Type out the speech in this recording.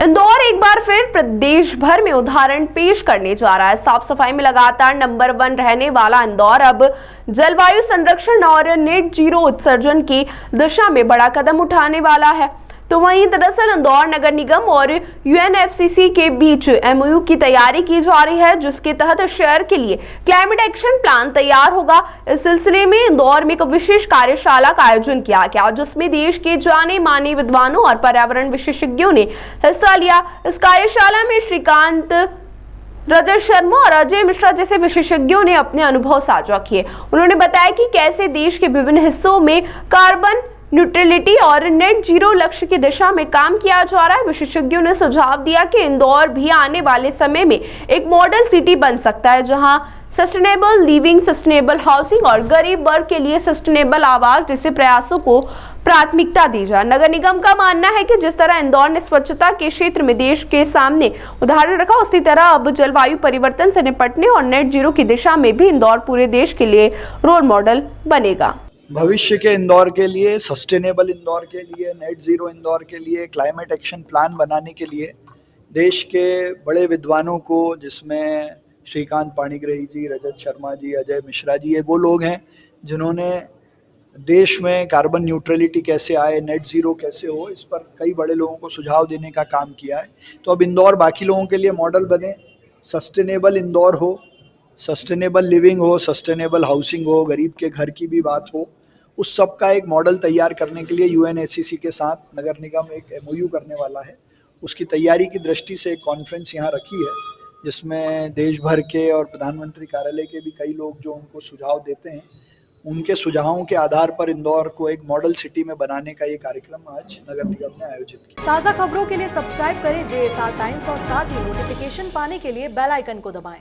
इंदौर एक बार फिर प्रदेश भर में उदाहरण पेश करने जा रहा है। साफ सफाई में लगातार नंबर 1 रहने वाला इंदौर अब जलवायु संरक्षण और नेट जीरो उत्सर्जन की दिशा में बड़ा कदम उठाने वाला है। तो वहीं दरअसल इंदौर नगर निगम और यूएनएफसीसी के बीच एमओयू की तैयारी की जा रही है, जिसके तहत शहर के लिए क्लाइमेट एक्शन प्लान तैयार होगा। इस सिलसिले में इंदौर में एक विशेष कार्यशाला का आयोजन किया गया, जिसमें देश के जाने माने विद्वानों और पर्यावरण विशेषज्ञों ने हिस्सा लिया। इस कार्यशाला में श्रीकांत, रजत शर्मा और अजय मिश्रा जैसे विशेषज्ञों ने अपने अनुभव साझा किए। उन्होंने बताया कि कैसे देश के विभिन्न हिस्सों में कार्बन न्यूट्रलिटी और नेट जीरो लक्ष्य की दिशा में काम किया जा रहा है। विशेषज्ञों ने सुझाव दिया कि इंदौर भी आने वाले समय में एक मॉडल सिटी बन सकता है, जहां सस्टेनेबल लिविंग, सस्टेनेबल हाउसिंग और गरीब वर्ग के लिए सस्टेनेबल आवास जैसे प्रयासों को प्राथमिकता दी जाए। नगर निगम का मानना है कि जिस तरह इंदौर ने स्वच्छता के क्षेत्र में देश के सामने उदाहरण रखा, उसी तरह अब जलवायु परिवर्तन से निपटने और नेट जीरो की दिशा में भी इंदौर पूरे देश के लिए रोल मॉडल बनेगा। भविष्य के इंदौर के लिए, सस्टेनेबल इंदौर के लिए, नेट ज़ीरो इंदौर के लिए क्लाइमेट एक्शन प्लान बनाने के लिए देश के बड़े विद्वानों को, जिसमें श्रीकांत पाणिग्राही जी, रजत शर्मा जी, अजय मिश्रा जी, ये वो लोग हैं जिन्होंने देश में कार्बन न्यूट्रलिटी कैसे आए, नेट ज़ीरो कैसे हो, इस पर कई बड़े लोगों को सुझाव देने का काम किया है। तो अब इंदौर बाकी लोगों के लिए मॉडल बने, सस्टेनेबल इंदौर हो, सस्टेनेबल लिविंग हो, सस्टेनेबल हाउसिंग हो, गरीब के घर की भी बात हो, उस सब का एक मॉडल तैयार करने के लिए यूएनएफसीसी के साथ नगर निगम एक एमओयू करने वाला है। उसकी तैयारी की दृष्टि से एक कॉन्फ्रेंस यहाँ रखी है, जिसमें देश भर के और प्रधानमंत्री कार्यालय के भी कई लोग जो उनको सुझाव देते हैं, उनके सुझावों के आधार पर इंदौर को एक मॉडल सिटी में बनाने का ये कार्यक्रम आज नगर निगम ने आयोजित किया। ताज़ा खबरों के लिए सब्सक्राइब करें JSR टाइम्स और साथ ही नोटिफिकेशन पाने के लिए बेल आइकन को दबाएं।